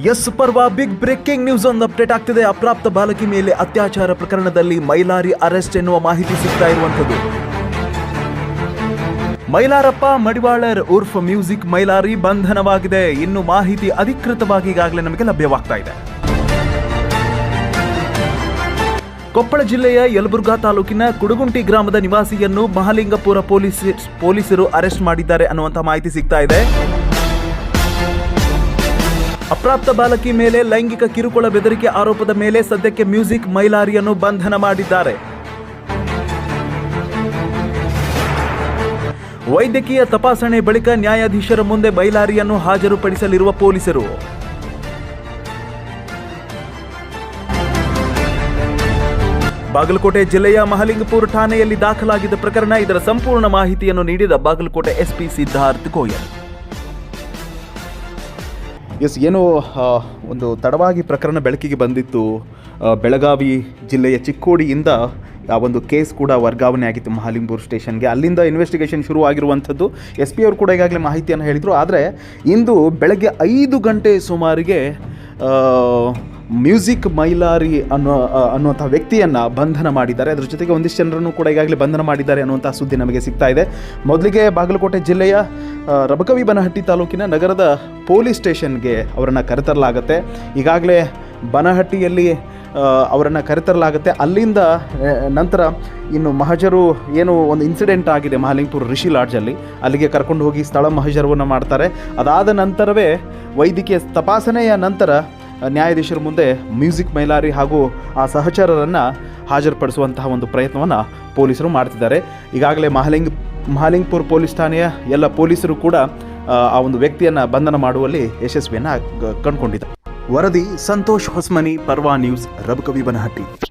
S ಪರ್ವ big breaking news ಒಂದು update ಆಗ್ತಿದೆ. ಅಪ್ರಾಪ್ತ ಬಾಲಕಿ ಮೇಲೆ ಅತ್ಯಾಚಾರ ಪ್ರಕರಣದಲ್ಲಿ ಮೈಲಾರಿ ಅರೆಸ್ಟ್ ಎನ್ನುವ ಮಾಹಿತಿ ಸಿಗ್ತಾ ಇರುವಂತದ್ದು. ಮೈಲಾರಪ್ಪ ಮಡಿವಾಳರ್ ಉರ್ಫ್ ಮ್ಯೂಸಿಕ್ ಮೈಲಾರಿ ಬಂಧನವಾಗಿದೆ. ಇನ್ನು ಮಾಹಿತಿ ಅಧಿಕೃತವಾಗಿ ಈಗಾಗಲೇ ನಮಗೆ ಲಭ್ಯವಾಗ್ತಾ ಇದೆ. ಕೊಪ್ಪಳ ಜಿಲ್ಲೆಯ ಯಲಬುರ್ಗಾ ತಾಲೂಕಿನ ಕುಡುಗುಂಟಿ ಗ್ರಾಮದ ನಿವಾಸಿಯನ್ನು ಮಹಾಲಿಂಗಪುರ ಪೊಲೀಸರು ಅರೆಸ್ಟ್ ಮಾಡಿದ್ದಾರೆ ಅನ್ನುವಂಥ ಮಾಹಿತಿ ಸಿಗ್ತಾ ಇದೆ. ಅಪ್ರಾಪ್ತ ಬಾಲಕಿ ಮೇಲೆ ಲೈಂಗಿಕ ಕಿರುಕುಳ ಬೆದರಿಕೆ ಆರೋಪದ ಮೇಲೆ ಸದ್ಯಕ್ಕೆ ಮ್ಯೂಸಿಕ್ ಮೈಲಾರಿಯನ್ನು ಬಂಧನ ಮಾಡಿದ್ದಾರೆ. ವೈದ್ಯಕೀಯ ತಪಾಸಣೆ ಬಳಿಕ ನ್ಯಾಯಾಧೀಶರ ಮುಂದೆ ಮೈಲಾರಿಯನ್ನು ಹಾಜರುಪಡಿಸಲಿರುವ ಪೊಲೀಸರು. ಬಾಗಲಕೋಟೆ ಜಿಲ್ಲೆಯ ಮಹಾಲಿಂಗಪುರ ಠಾಣೆಯಲ್ಲಿ ದಾಖಲಾಗಿದ್ದ ಪ್ರಕರಣ. ಇದರ ಸಂಪೂರ್ಣ ಮಾಹಿತಿಯನ್ನು ನೀಡಿದ ಬಾಗಲಕೋಟೆ ಎಸ್ಪಿ ಸಿದ್ಧಾರ್ಥ ಗೋಯಲ್. ಏನು ಒಂದು ತಡವಾಗಿ ಪ್ರಕರಣ ಬೆಳಕಿಗೆ ಬಂದಿತ್ತು. ಬೆಳಗಾವಿ ಜಿಲ್ಲೆಯ ಚಿಕ್ಕೋಡಿಯಿಂದ ಆ ಒಂದು ಕೇಸ್ ಕೂಡ ವರ್ಗಾವಣೆ ಆಗಿತ್ತು ಮಹಾಲಿಂಗಪುರ ಸ್ಟೇಷನ್ಗೆ. ಅಲ್ಲಿಂದ ಇನ್ವೆಸ್ಟಿಗೇಷನ್ ಶುರು ಆಗಿರುವಂಥದ್ದು. ಎಸ್ ಪಿ ಅವರು ಕೂಡ ಈಗಾಗಲೇ ಮಾಹಿತಿಯನ್ನು ಹೇಳಿದರು. ಆದರೆ ಇಂದು ಬೆಳಗ್ಗೆ 5 ಗಂಟೆ ಸುಮಾರಿಗೆ ಮ್ಯೂಸಿಕ್ ಮೈಲಾರಿ ಅನ್ನುವಂಥ ವ್ಯಕ್ತಿಯನ್ನು ಬಂಧನ ಮಾಡಿದ್ದಾರೆ. ಅದರ ಜೊತೆಗೆ ಒಂದಿಷ್ಟು ಜನರನ್ನು ಕೂಡ ಈಗಾಗಲೇ ಬಂಧನ ಮಾಡಿದ್ದಾರೆ ಅನ್ನುವಂಥ ಸುದ್ದಿ ನಮಗೆ ಸಿಗ್ತಾ ಇದೆ. ಮೊದಲಿಗೆ ಬಾಗಲಕೋಟೆ ಜಿಲ್ಲೆಯ ರಬಕವಿ ಬನಹಟ್ಟಿ ತಾಲೂಕಿನ ನಗರದ ಪೊಲೀಸ್ ಸ್ಟೇಷನ್ಗೆ ಅವರನ್ನು ಕರೆತರಲಾಗುತ್ತೆ. ಈಗಾಗಲೇ ಬನಹಟ್ಟಿಯಲ್ಲಿ ಅವರನ್ನು ಕರೆತರಲಾಗುತ್ತೆ. ಅಲ್ಲಿಂದ ನಂತರ ಇನ್ನು ಮಹಜರು ಏನು ಒಂದು ಇನ್ಸಿಡೆಂಟ್ ಆಗಿದೆ ಮಹಾಲಿಂಗಪುರ ರಿಷಿ ಲಾಡ್ಜಲ್ಲಿ, ಅಲ್ಲಿಗೆ ಕರ್ಕೊಂಡು ಹೋಗಿ ಸ್ಥಳ ಮಹಜರವನ್ನು ಮಾಡ್ತಾರೆ. ಅದಾದ ನಂತರವೇ ವೈದ್ಯಕೀಯ ತಪಾಸಣೆಯ ನಂತರ ನ್ಯಾಯಾಧೀಶರ ಮುಂದೆ ಮ್ಯೂಸಿಕ್ ಮೈಲಾರಿ ಹಾಗೂ ಆ ಸಹಚರರನ್ನು ಹಾಜರುಪಡಿಸುವಂತಹ ಒಂದು ಪ್ರಯತ್ನವನ್ನು ಪೊಲೀಸರು ಮಾಡ್ತಿದ್ದಾರೆ. ಈಗಾಗಲೇ ಮಹಾಲಿಂಗಪುರ ಪೊಲೀಸ್ ಠಾಣೆಯ ಎಲ್ಲ ಪೊಲೀಸರು ಕೂಡ ಆ ಒಂದು ವ್ಯಕ್ತಿಯನ್ನು ಬಂಧನ ಮಾಡುವಲ್ಲಿ ಯಶಸ್ವಿಯನ್ನು ಕಂಡುಕೊಂಡಿದ್ದಾರೆ. ವರದಿ ಸಂತೋಷ್ ಹೊಸ್ಮನಿ, ಪರ್ವಾ ನ್ಯೂಸ್, ರಬಕವಿ ಬನಹಟ್ಟಿ.